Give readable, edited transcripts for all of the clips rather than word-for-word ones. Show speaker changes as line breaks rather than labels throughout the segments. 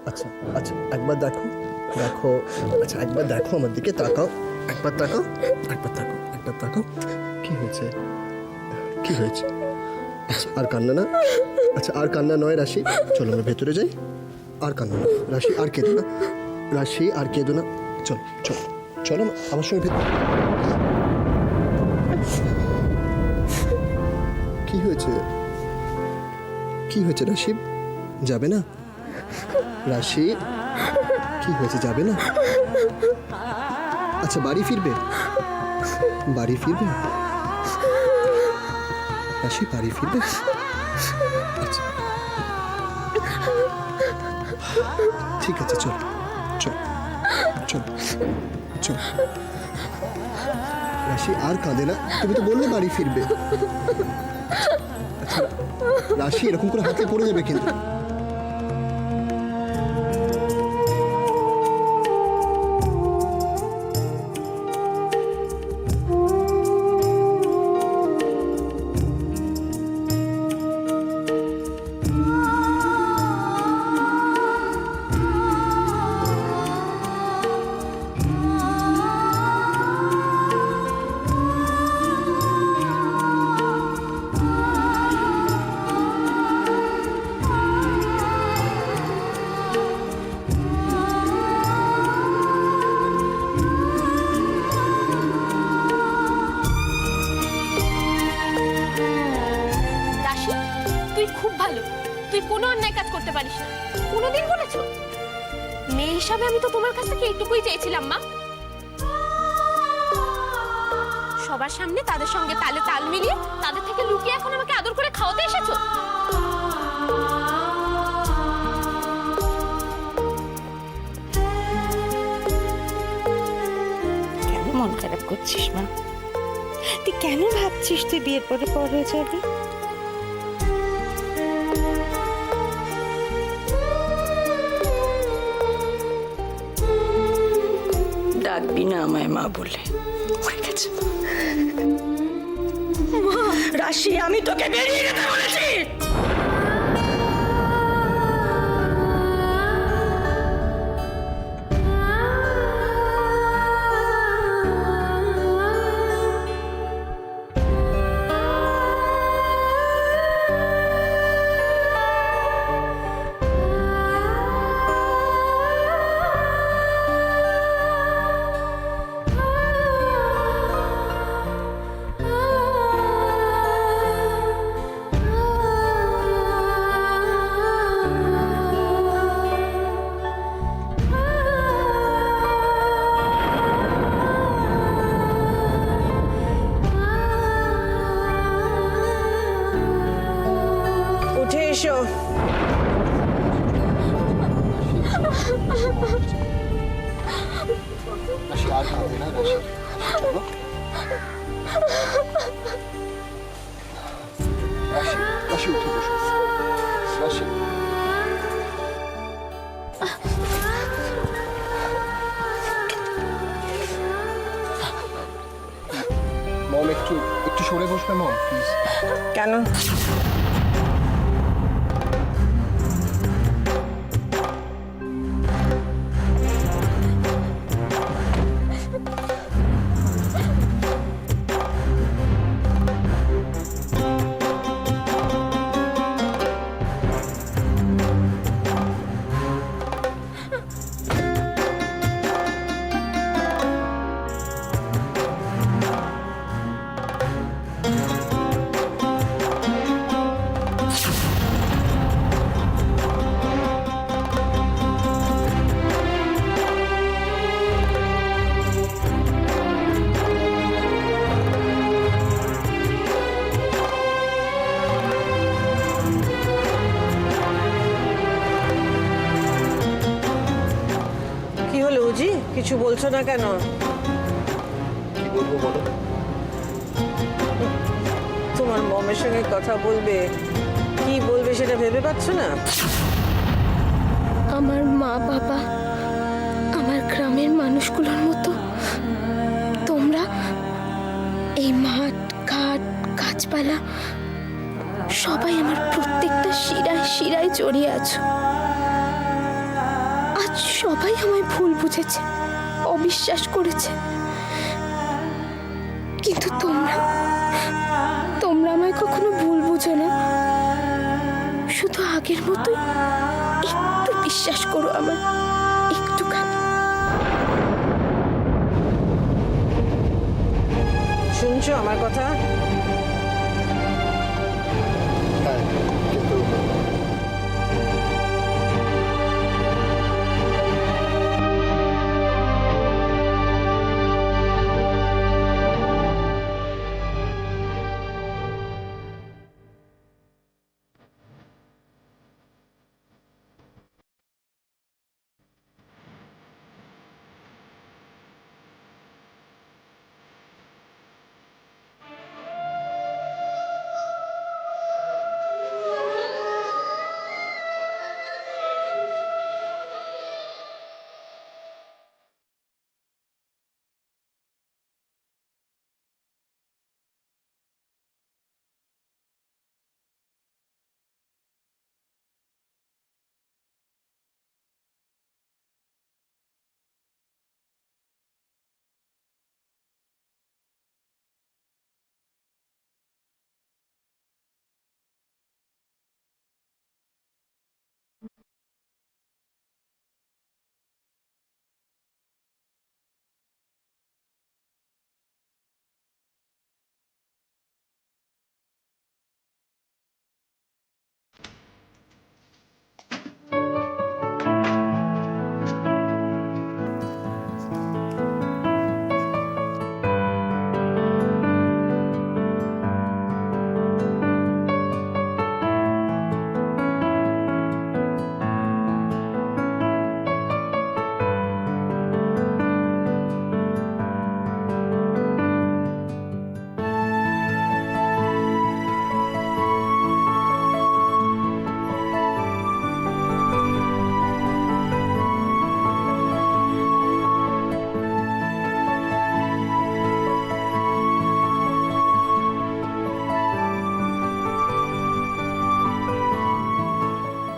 আচ্ছা আচ্ছা একবার দেখো দেখো, আচ্ছা একবার দেখো আমার দিকে, তাকাও, একবার তাকাও, একবার তাকাও, একবার তাকাও। কি হয়েছে, কি হয়েছে? আচ্ছা আর কান্না না, আচ্ছা আর কান্না নয় রাশি, চলো আমরা ভেতরে যাই। আর কান্না না রাশি, আর কেঁদো না রাশি, আর কেঁদো না, চলো চলো চলো আমার সঙ্গে ভেতরে। কি হয়েছে, কি হয়েছে রাশি, যাবে না রাশি? কি হয়েছে, যাবে না? আচ্ছা বাড়ি ফিরবে, বাড়ি ফিরবে রাশি, বাড়ি ফিরবে? আচ্ছা ঠিক আছে, চল চল চল চল। রাশি আর কাঁদে না, তুমি তো বললে বাড়ি ফিরবে। আচ্ছা রাশি এরকম করে হাতে পড়ে যাবে কিন্তু।
তুই কোনো অন্যায় কাজ করতে পারিস না, কোনোদিন বলেছো? মেয়ে হিসাবে আমি তো তোমার কাছ থেকে এইটুকুই চেয়েছিলাম মা। সবার সামনে তাদের সঙ্গে তালে তাল মিলিয়ে তাদের থেকে লুকিয়ে এখন আমাকে আদর করে খাওয়াতে এসেছো।
কেন মন খারাপ করছিস মা? তুই কেন ভাবছিস তুই বিয়ের পরে পর হয়ে যাবি? ডাকবি না আমায় মা বলে, মরে গেছে। রাশি, আমি তোকে বেরিয়ে যেতে বলেছি। উঠে এসো।
রাশি আর কাঁদবে না রাশি, চলো রাশি, রাশি উঠে বসো রাশি। মম একটু একটু সরে বসবে মম প্লিজ।
কেন? কি হলো উজি, কিছু বলছো না কেন?
কি বলবো বলো?
তোমার মমের সঙ্গে কথা বলবে, কি বলবে সেটা ভেবে পাচ্ছো না?
আমার মা বাবা আমার গ্রামের মানুষগুলোর মতো তোমরা এই মাঠ ঘাট গাছপালা সবাই আমার প্রত্যেকটা শিরায় শিরায় জড়িয়ে আছো।
সবাই আমায় ভুল বুঝেছে, অবিশ্বাস করেছে, কিন্তু তোমরা তোমরা আমায় কখনো ভুল বুঝো না। শুধু আগের মতোই একটু বিশ্বাস করো আমায়, একটুখানি।
শুনছো আমার কথা?
হ্যাঁ, কিন্তু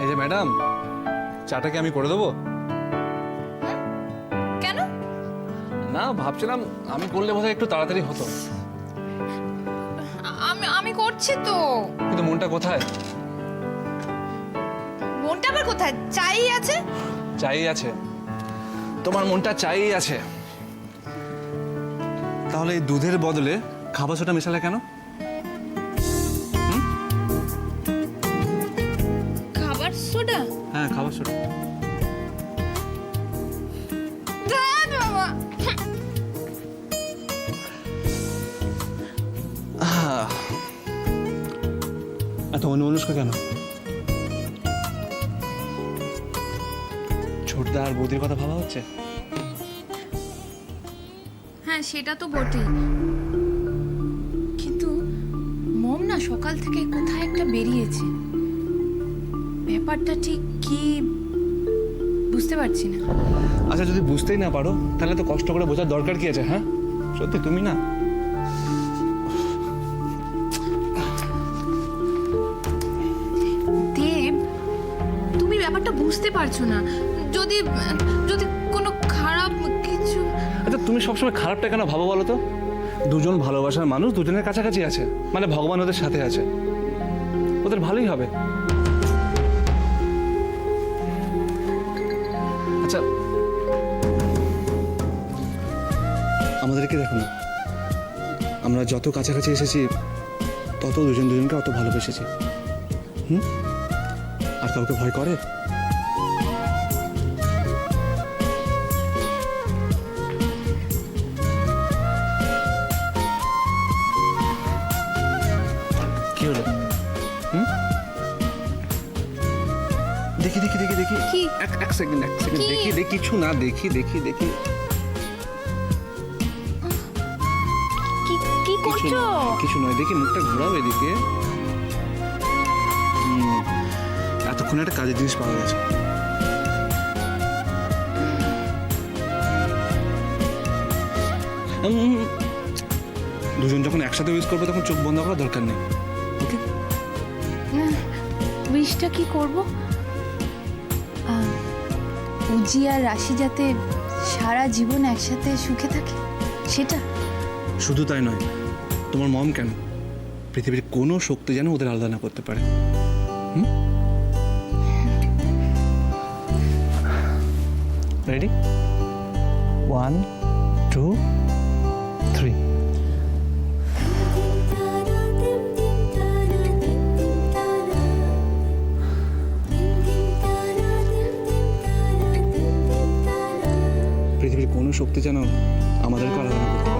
এই যে ম্যাডাম, চাটা কি আমি করে দেবো?
কেন?
না, ভাবছিলাম আমি করলে বোধহয় একটু তাড়াতাড়ি হতো।
আমি করছি তো।
কিন্তু মনটা কোথায়?
মনটা আবার কোথায়? চাই আছে।
চাই আছে? তোমার মনটা চাই আছে। তাহলে এই দুধের বদলে খাবার সোডা মেশালে কেন?
খাবার সোডা?
হ্যাঁ, খাবার সোডা।
বাবা,
এত অন্যমনস্ক কেন? ছোটদা আর বৌদির কথা ভাবা হচ্ছে?
হ্যাঁ সেটা তো বটেই, কিন্তু মম না সকাল থেকে কোথায় একটা বেরিয়েছে। ব্যাপারটা ঠিক কি বুঝতে পারছি না।
আচ্ছা, যদি বুঝতেই না পারো তাহলে তো কষ্ট করে বোঝার দরকার কি আছে? হ্যাঁ, সত্যি তুমি না।
দেব, তুমি ব্যাপারটা বুঝতে পারছো না। যদি যদি কোনো খারাপ কিছু।
আচ্ছা, তুমি সবসময় খারাপটা কেন ভাবো বলো তো? দুজন ভালোবাসার মানুষ দুজনের কাছাকাছি আছে, মানে ভগবান ওদের সাথে আছে, ওদের ভালোই হবে। আচ্ছা, আমাদেরকে দেখো না, আমরা যত কাছাকাছি এসেছি তত দুজন দুজনকে অত ভালোবেসেছি। আর কাউকে ভয় করে? কি হলো? দেখি দেখি দেখি দেখি
কি?
এক সেকেন্ড
কি?
দেখি দেখি কিছু না, দেখি দেখি দেখি
কি কি করছো?
কিছু নয়, দেখি মুখটা ঘোরাও এদিকে। এতক্ষণে একটা কাজের জিনিস পাওয়া গেছে। দুজন যখন একসাথে উইশ করবো তখন চোখ বন্ধ করার দরকার নেই। ওকে?
উইশটা কি করব?
উজি আর রাশি যাতে সারা জীবন একসাথে সুখে থাকে সেটা।
শুধু তাই নয়, তোমার মম কেন, পৃথিবীর কোনো শক্তি যেন ওদের আলাদা না করতে পারে। রেডি? 1 2 3। পৃথিবীর কোনো শক্তি যেন আমাদেরকে আলাদা না করতে পারে।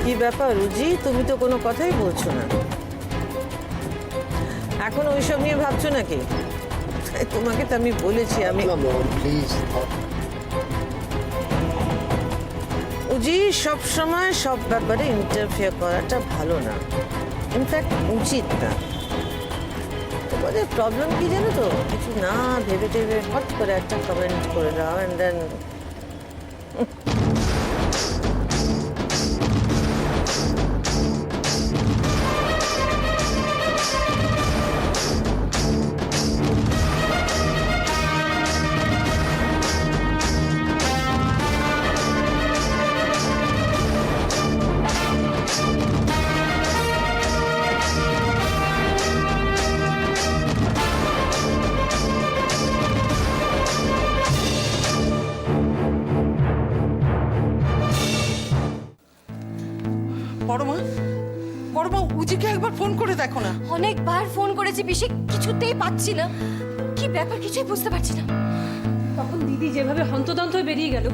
কি ব্যাপার রুজি, তুমি তো কোনো কথাই বলছো না। এখন ওইসব নিয়ে ভাবছো নাকি? তোমাকে তো আমি বলেছি আমি
প্লিজ।
উজি সব সময় সব ব্যাপারে ইন্টারফেয়ার করাটা ভালো না, ইনফ্যাক্ট উচিত না। তোমাদের প্রবলেম কি জানো তো, কিছু না ভেবে টেবে হট করে একটা কমেন্ট করে দাও অ্যান্ড দেন
বড়মা উজিকে একবার ফোন করে দেখো না।
অনেকবার ফোন করেছি পিসি, কিছুতেই পাচ্ছি না। কি ব্যাপার কিছুই বুঝতে পারছি না।
তখন দিদি যেভাবে হন্তদন্ত হয়ে বেরিয়ে গেল,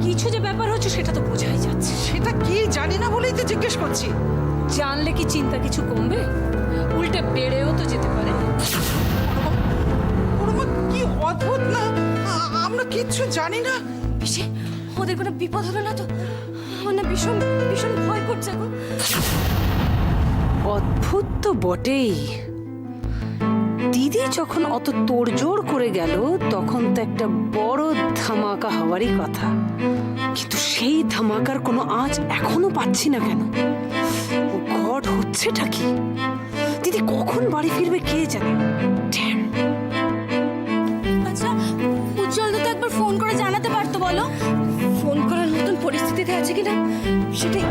কিছু যে ব্যাপার হচ্ছে সেটা তো বোঝাই যাচ্ছে।
সেটা কি জানি না বলেই তো জিজ্ঞেস করছি।
জানলে কি চিন্তা কিছু কমবে? উল্টে বেড়েও তো যেতে পারে।
বড়মা কি অদ্ভুত না, আমরা কিচ্ছু জানি না।
পিসি ওদের কোনো বিপদ হলো না তো? আমার না ভীষণ ভীষণ ভয় করছে এখন।
অদ্ভুত তো বটেই। দিদি যখন অত তোড়জোড় করে গেল তখন তো একটা বড় ধামাকা হওয়ারই কথা, কিন্তু সেই ধামাকার কোনো আঁচ এখনো পাচ্ছি না কেন? ও গড, হচ্ছেটা কি? দিদি কখন বাড়ি ফিরবে কে জানে। Damn!
আচ্ছা উজ্জ্বল তো একবার ফোন করে জানাতে পারতো, বলো ফোন করার মতন পরিস্থিতিতে আছে কিনা সেটাই।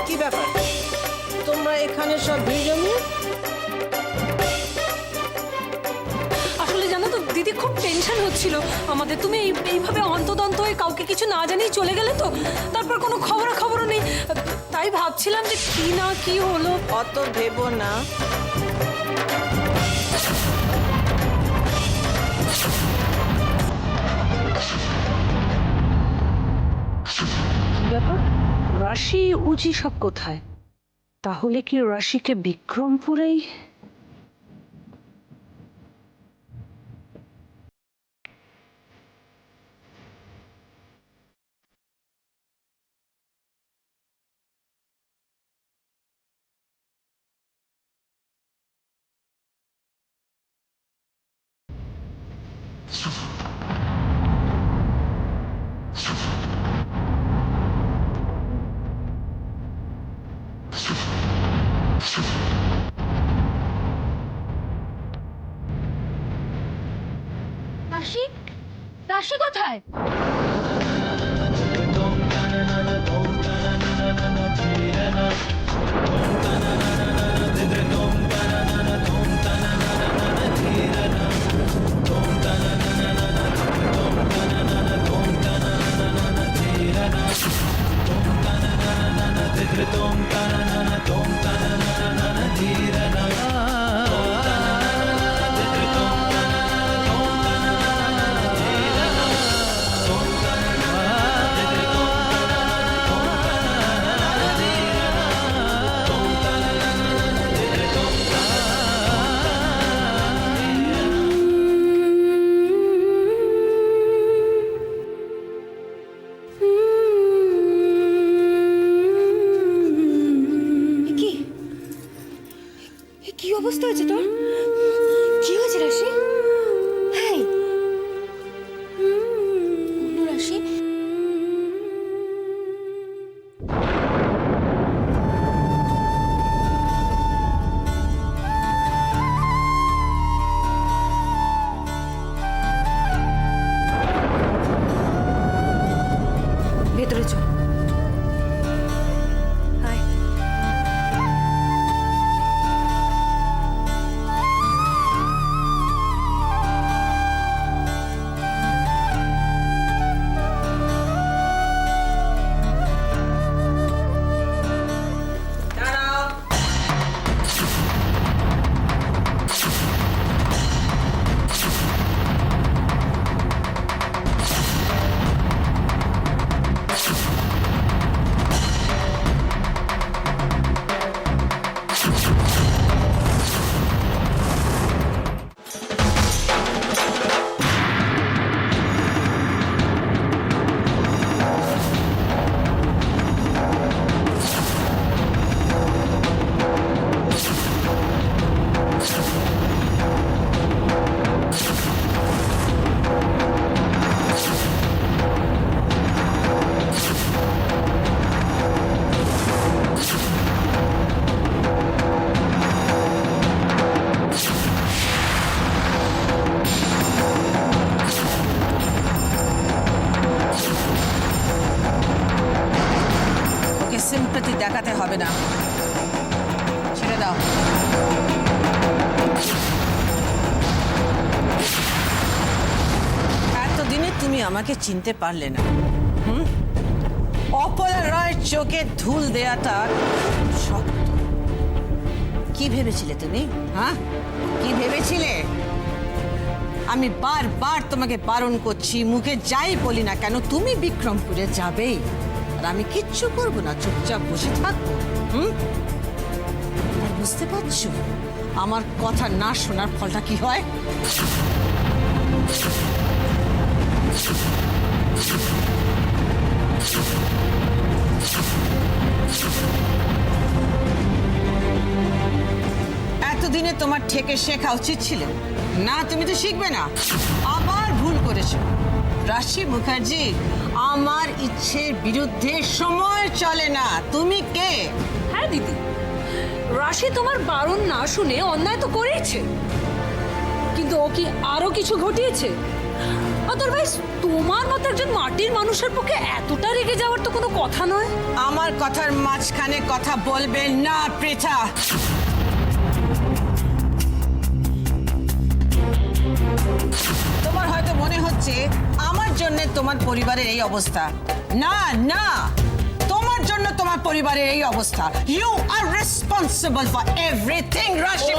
কি ব্যাপার তোমরা এখানে সব ভিড় জমিয়ে?
আসলে জানো তো দিদি খুব টেনশন হচ্ছিল আমাদের। তুমি এইভাবে অন্তদন্ত হয়ে কাউকে কিছু না জানিয়ে চলে গেলে তো, তারপর কোনো খবরও নেই। তাই ভাবছিলাম যে কি না কি হলো।
অত ভেবো না।
ব্যাপার, রাশি উজি সব কোথায়? তাহলে কি রাশিকে বিক্রমপুরেই?
রাশি, রাশি কোথায়?
হয়েছে তোর? কি হয়েছে রাশি? হেই রাশি, ভেতরে চল। হাই।
ওকে সিম্পথি দেখাতে হবে না, ছেড়ে দাও। এতদিনে তুমি আমাকে চিনতে পারলে না। অপলা রায়ের চোখে ধুল দেয়াটা শক্ত। কি ভেবেছিলে তুমি? হ্যাঁ, কি ভেবেছিলে? আমি বারবার তোমাকে বারণ করছি, মুখে যাই বলি না কেন তুমি বিক্রমপুরে যাবেই, আর আমি কিচ্ছু করবো না, চুপচাপ বসে থাকবো। আর বুঝতে পারছো আমার কথা না শোনার ফলটা কি হয়? এতদিনে তোমার ঠেকে শেখা উচিত ছিল না, তুমি তো শিখবে না, আবার ভুল করেছো। রাশি মুখার্জি, আমার ইচ্ছের বিরুদ্ধে সময় চলে না। তুমি কে?
হ্যাঁ দিদি, রাশি তোমার বারণ না শুনে অন্যায় তো করেছে, কিন্তু ও কি আরো কিছু ঘটিয়েছে? আদারওয়াইজ তোমার মতো একজন মাটির মানুষের পক্ষে এতটা রেগে যাওয়ার তো কোনো কথা নয়।
আমার কথার মাঝখানে কথা বলবে না পৃথা। তোমার হয়তো মনে হচ্ছে আমার জন্য তোমার পরিবারের এই অবস্থা। না না, তোমার জন্য তোমার পরিবারের এই অবস্থা। You are responsible for everything রাশি।